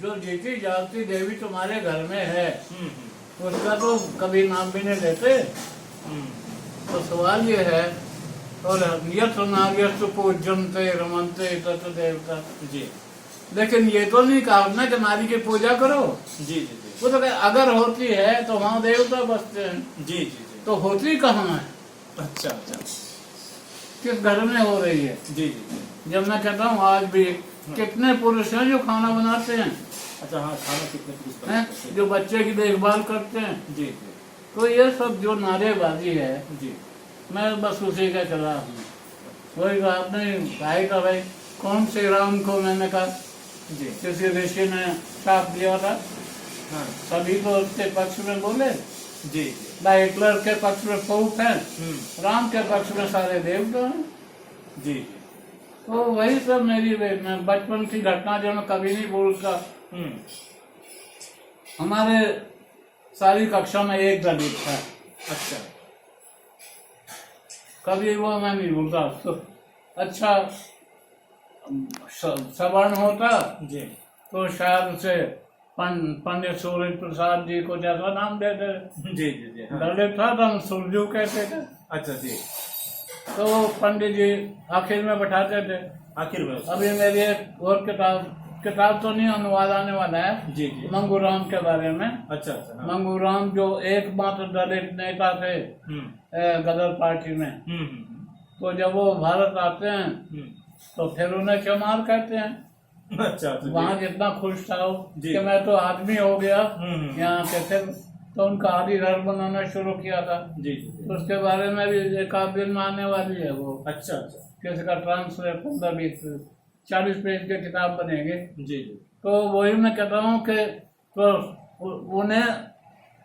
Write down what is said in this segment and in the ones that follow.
जो जीती जागती देवी तुम्हारे घर में है उसका तो कभी नाम भी नहीं लेते। तो सवाल ये है, और यथ नार्यस्तु पूज्यन्ते रमन्ते तत् देवता जी लेकिन ये तो नहीं कहा ना कि नारी की पूजा करो। जी जी जी वो तो अगर होती है तो वहाँ देवता बसते हैं, जी जी जी तो होती कहाँ है, अच्छा अच्छा किस घर में हो रही है। जी जी जब मैं कहता हूँ आज भी कितने पुरुष हैं जो खाना बनाते हैं, अच्छा हाँ खाना कितने पुरुष हैं बनाते हैं? जो बच्चे की देखभाल करते हैं। जी जी तो ये सब जो नारेबाजी है, जी मैं बस उसी का खिलाफ हूँ। वही बात नहीं, भाई का भाई कौन श्री राम को मैंने कहा जी किसी ऋषि ने साफ दिया था, हाँ सभी तो उसके पक्ष में बोले। जी भाई हिटलर के पक्ष में पोप है, राम के पक्ष में सारे देवता हैं। जी तो वही सब मेरी मैं बचपन की घटना जो मैं कभी नहीं भूलता। हमारे सारी कक्षा में एक दलित था, अच्छा कभी वो मैं नहीं भूलता। तो अच्छा सवर्ण होता जी तो शायद उसे पंडित सूर्य प्रसाद जी को जैसा नाम देते। जी जी जी हाँ दलित था तो हम सुरजू कहते थे। अच्छा जी तो पंडित जी आखिर में बैठाते थे। आखिर में अभी मेरी एक और किताब तो नहीं, अनुवाद आने वाला है जी जी मंगूराम के बारे में। अच्छा अच्छा हाँ मंगूराम जो एकमात्र दलित नेता थे गदर पार्टी में। तो जब वो भारत आते हैं तो फिर उन्हें चमार कहते हैं। अच्छा अच्छा वहाँ जितना खुश था वो जी। कि मैं तो आदमी हो गया हम्म। यहाँ के। फिर तो उनका आदि घर बनाना शुरू किया था। जी जी तो उसके बारे में भी एक आध दिन में आने वाली है वो, अच्छा अच्छा किसी का ट्रांसलेट 15-20-40 पेज की किताब बनेगी। जी जी तो वही मैं कहता हूँ कि तो उन्हें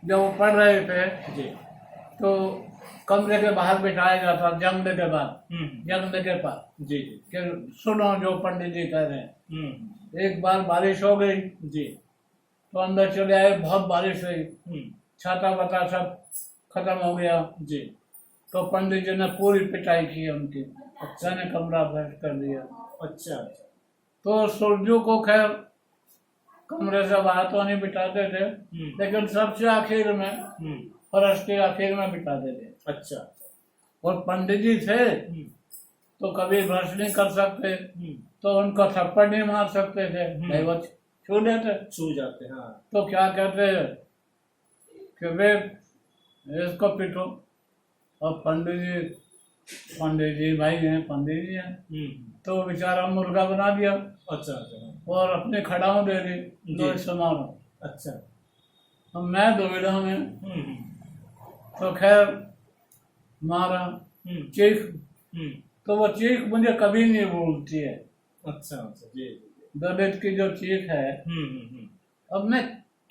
जब वो पढ़ रहे थे जी तो कमरे के बाहर बिठाया जाता, जंगले के बाद, जंगले के पास, जी जी कि सुनो जो पंडित जी कह रहे हैं। एक बार बारिश हो गई जी तो अंदर चले आए, बहुत बारिश हुई, छाता बता सब खत्म हो गया। जी तो पंडित जी ने पूरी पिटाई की उनकी, अच्छा ने कमरा भ्रष्ट कर दिया। अच्छा अच्छा तो सुरजू को खैर कमरे से बाहर तो नहीं बिठाते थे, लेकिन सबसे आखिर में, फर्श के आखिर में बिठाते थे। अच्छा और पंडित जी थे तो कभी भ्रष्ट नहीं कर सकते, तो उनको थप्पड़ नहीं मार सकते थे, नहीं वो छू देते। छू जाते हाँ तो क्या कहते हैं कि वे इसको पीटो। और पंडित जी भाई हैं, पंडित जी हैं, तो बेचारा मुर्गा बना दिया अच्छा अच्छा और अपने खड़ाऊ दे दी, लो इससे मारो। अच्छा अब मैं दुविधा में, तो खैर मारा, चीख, तो वो चीख मुझे कभी नहीं भूलती है। अच्छा अच्छा जी दलित की जो चीख है, अब मैं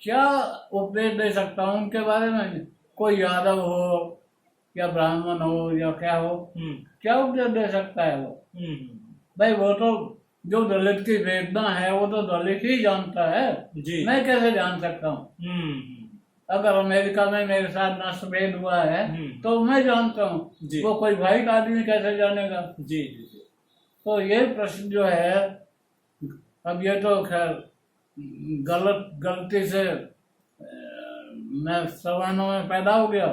क्या उपदेश दे सकता हूँ उनके बारे में। कोई यादव हो या ब्राह्मण हो या क्या हो, क्या उपदेश दे सकता है वो। भाई वो तो जो दलित की वेदना है वो तो दलित ही जानता है, जी मैं कैसे जान सकता हूँ। अगर अमेरिका में मेरे साथ नष्टभेद हुआ है तो मैं जानता हूँ, जी। वो कोई व्हाइट आदमी कैसे जानेगा। जी जी जी तो ये प्रश्न जो है, अब ये तो खैर गलती से मैं सवर्णों में पैदा हो गया,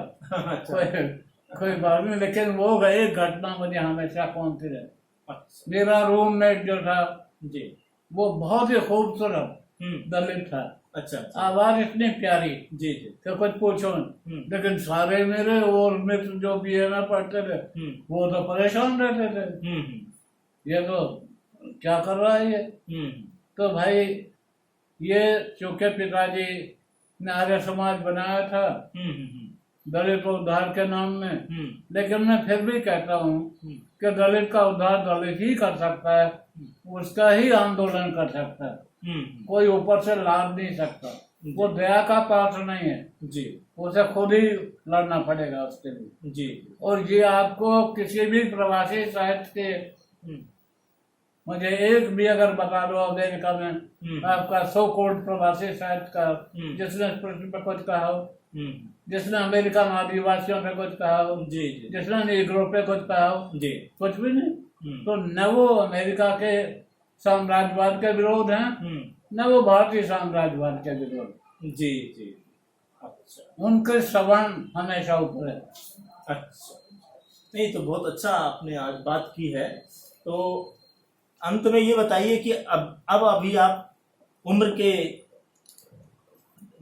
कोई बात नहीं, लेकिन वो एक घटना मुझे हमेशा पहुंचती रहे। अच्छा मेरा रूममेट जो था जी वो बहुत ही खूबसूरत दलित था, अच्छा अच्छा आवाज इतनी प्यारी जी जी तो कुछ पूछो नहीं। लेकिन सारे मेरे और मित्र जो बीए में पढ़ते थे वो तो परेशान रहते थे, ये तो क्या कर रहा है ये। तो भाई ये चूंकि पिताजी ने आर्य समाज बनाया था दलित उद्धार के नाम में, लेकिन मैं फिर भी कहता हूँ कि दलित का उद्धार दलित ही कर सकता है, उसका ही आंदोलन कर सकता है, कोई ऊपर से लाद नहीं सकता। वो दया का पात्र नहीं है जी उसे खुद ही लड़ना पड़ेगा उसके लिए। जी और ये आपको किसी भी प्रवासी साहित्य के, मुझे एक भी अगर बता दो अमेरिका में आपका सो कोल्ड प्रवासी साहित्य का जिसने इस प्रश्न पे कुछ कहा हो, जिसने अमेरिकन आदिवासियों पे कुछ कहा हो, जी जी जिसने नीग्रो पे कुछ कहा हो, जी कुछ भी नहीं। तो न वो अमेरिका के साम्राज्यवाद के विरोध हैं, न वो भारतीय साम्राज्यवाद के विरोध। जी जी। अच्छा उनके श्रवण हमेशा ऊपर है। अच्छा, नहीं तो बहुत अच्छा आपने आज बात की है। तो अंत में ये बताइए कि अब अभी आप उम्र के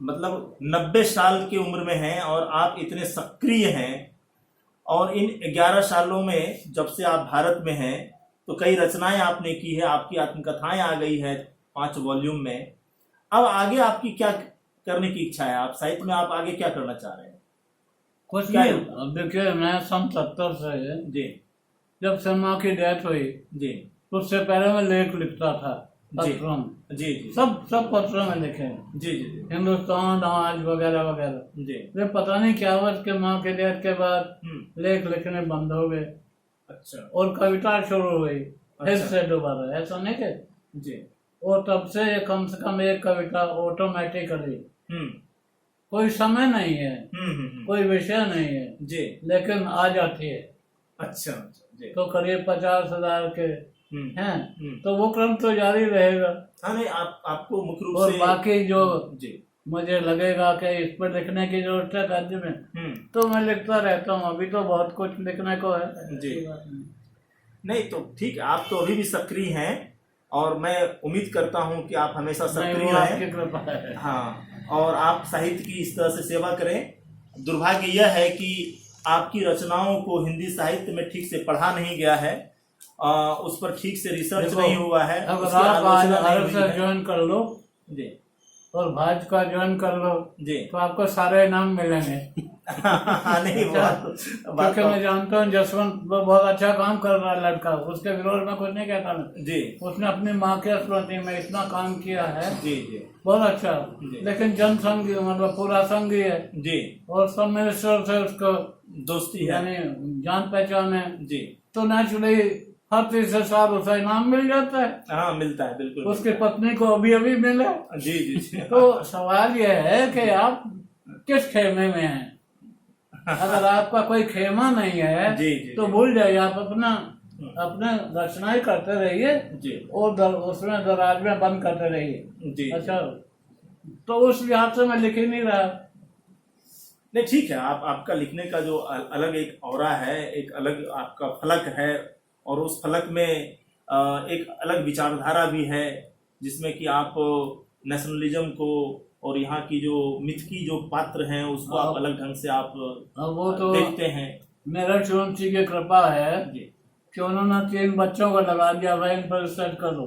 मतलब 90 साल की उम्र में हैं और आप इतने सक्रिय हैं, और इन 11 सालों में जब से आप भारत में हैं तो कई रचनाएं आपने की है, आपकी आत्मकथाएं आ गई है 5 वॉल्यूम में। अब आगे आपकी क्या करने की इच्छा है? आप साहित्य में आप आगे क्या करना चाह रहे हैं? कुछ क्या नहीं, है? अब देखिए मैं सन 70 से जी जब शर्मा की डेथ हुई जी उससे पहले मैं लेख लिखता था जी पत्रों में, जी जी सब पत्रों में लिखे हैं। जी जी जी हिंदुस्तान आज वगैरह वगैरह। जी। ये पता नहीं क्या हुआ, उसके माँ के डेथ के बाद लेख लिखने बंद हो गए अच्छा और कविता शुरू हुई फिर अच्छा। से दोबारा, ऐसा नहीं कि जी और तब से कम से कम एक कविता ऑटोमेटिकली, कोई समय नहीं है, कोई विषय नहीं है जी लेकिन आ जाती है। अच्छा जी। तो करीब 50,000 के हैं, हम्म। तो वो क्रम तो जारी रहेगा। हाँ नहीं, आपको मुख्य रूप और से बाकी जो जी मुझे लगेगा कि इस पर लिखने की जरूरत है राज्य में तो मैं लिखता रहता हूँ। अभी तो बहुत कुछ लिखने को है जी। नहीं तो ठीक है, आप तो अभी भी सक्रिय हैं और मैं उम्मीद करता हूं कि आप हमेशा सक्रिय आपकी रहें। कृपा है। हाँ, और आप साहित्य की इस तरह से सेवा करें। दुर्भाग्य यह है कि आपकी रचनाओं को हिंदी साहित्य में ठीक से पढ़ा नहीं गया है, उस पर ठीक से रिसर्च देखो, नहीं हुआ है, अगर उसकी आप आज आलोचना नहीं भारत हुई से है। ज्वाइन कर लो जी और भाजपा ज्वाइन कर लो जी। तो आपको सारे इनाम मिलेंगे। नहीं क्योंकि मैं जानता हूँ जसवंत वो बहुत अच्छा काम कर रहा है लड़का, उसके विरोध में कुछ नहीं कहता मैं। जी उसने अपनी माँ के स्मृति में इतना काम किया है, जी जी बहुत अच्छा। जी। लेकिन जनसंघ मतलब पूरा संघ ही है जी, और सब मिनिस्टर से उसको दोस्ती है यानी जान पहचान है, जी। तो नेचुरली हर तीसरे साल उसे इनाम मिल जाता है। हाँ मिलता है, बिल्कुल उसकी पत्नी को अभी अभी मिला। जी जी जी। तो सवाल यह है कि आप किस खेमे में हैं। अगर आपका कोई खेमा नहीं है जी, जी, तो जी। भूल जाइए, आप अपने रचनाएं करते रहिए जी और उसमें दराज में बंद करते रहिए। जी। अच्छा, तो उस लिहाज से मैं लिख ही नहीं रहा। नहीं ठीक है, आपका लिखने का जो अलग एक ऑरा है, एक अलग आपका फलक है, और उस फलक में एक अलग विचारधारा भी है जिसमें कि आप नेशनलिज्म को और यहाँ की जो मिथ की जो पात्र हैं उसको आप अलग ढंग से आप वो तो देखते हैं। मेरा चुनौती की कृपा है जी कि उन्होंने 3 बच्चों को लगा दिया, भाई इन पर रिसर्च करो।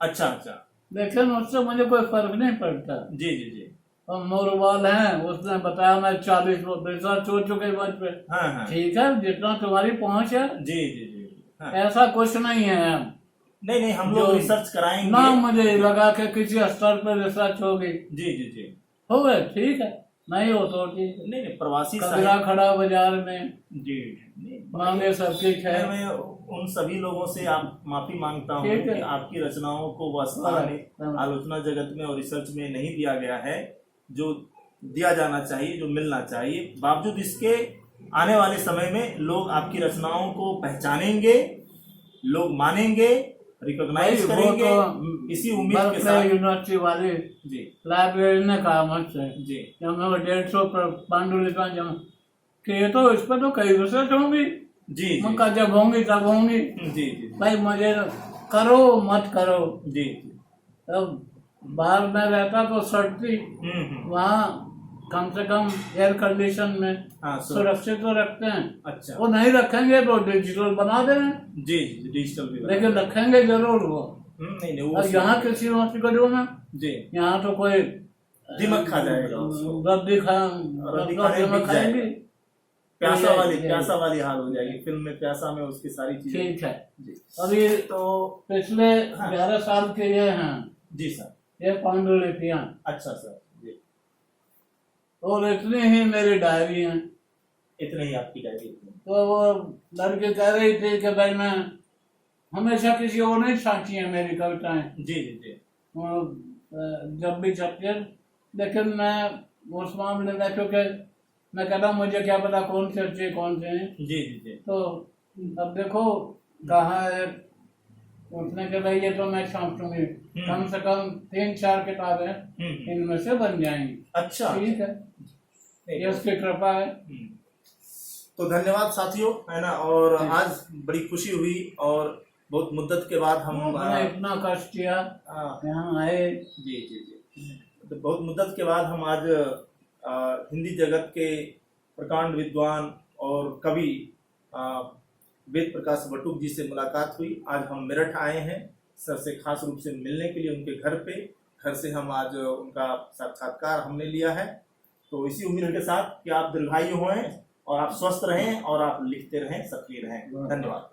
अच्छा अच्छा। लेकिन उससे मुझे कोई फर्क नहीं पड़ता। जी जी जी। और मोरवाल हैं, उसने बताया मैं 40 रिसर्च हो चुके मंच पे। हाँ हाँ। ठीक है, जितना तुम्हारी पहुंच है। जी जी जी। हाँ। ऐसा कुछ नहीं है। नहीं नहीं, हम लोग रिसर्च कराएंगे ना मुझे लगा कि किसी स्तर पर रिसर्च होगी। जी जी जी। हो गए, ठीक है, नहीं हो तो ठीक है। नहीं नहीं, प्रवासी कचरा खड़ा बाजार में जी मांगे सबकी खैर। मैं उन सभी लोगों से आप माफी मांगता हूँ कि आपकी रचनाओं को वास्तव आलोचना जगत में और रिसर्च में नहीं दिया गया है जो दिया जाना चाहिए, जो मिलना चाहिए। बावजूद इसके आने वाले समय में लोग आपकी रचनाओं को पहचानेंगे, लोग मानेंगे, रिकॉग्नाइज करेंगे, इसी उम्मीद के साथ। यूनिवर्सिटी वाले जी लाइब्रेरी ने कहा मुझसे जी जब मैं 150 पांडुलिपि जमा कि ये तो इस पर तो कई रिसर्च होंगी। जी मैं कहा जब होंगी तब होंगी। जी जी भाई मुझे करो मत करो। जी। अब बाहर में रहता तो सड़ती, वहाँ कम से कम एयर कंडीशन में हाँ, सुरक्षित तो रखते हैं। अच्छा। वो नहीं रखेंगे तो डिजिटल बना देंगे। जी जी, डिजिटल भी लेकिन रखेंगे जरूर वो। नहीं नहीं, और यहाँ किसी हॉस्पिटल में जी यहाँ तो कोई दिमक खा जाएगा, रद्दी खाएंगे, प्यासा वाली हाल हो जाएगी। फिल्म में प्यासा में उसकी सारी चीजें। ठीक है। जी अभी तो पिछले 11 साल के ये हैं। जी सर। ये पांडुलिपियां। अच्छा सर जी। और इतनी ही मेरी डायरी हैं। इतने ही आपकी डायरी? तो वो लड़के कह रही थी कि भाई मैं हमेशा किसी को नहीं छाँटी है मेरी कविताएं। जी जी जी। जब भी छपती है, लेकिन मैं उस मामले में क्योंकि मैं कहता हूँ मुझे क्या पता कौन से अच्छे कौन से हैं। जी जी जी। तो अब देखो कहाँ है उसने कहा भाई ये तो मैं समझूंगी, कम से कम 3-4 किताबें इनमें से बन जाएंगी। अच्छा, ठीक है, ये उसकी कृपा है। तो धन्यवाद साथियों, है ना। और आज बड़ी खुशी हुई और बहुत मुद्दत के बाद हम इतना कष्ट किया यहाँ आए। जी जी जी, तो बहुत मुद्दत के बाद हम आज हिंदी जगत के प्रकांड विद्वान और कवि वेद प्रकाश बटुक जी से मुलाकात हुई। आज हम मेरठ आए हैं सर से खास रूप से मिलने के लिए, उनके घर से हम आज उनका साक्षात्कार हमने लिया है। तो इसी उम्मीद के साथ कि आप दीर्घायु हों और आप स्वस्थ रहें और आप लिखते रहें, सक्रिय रहें। धन्यवाद।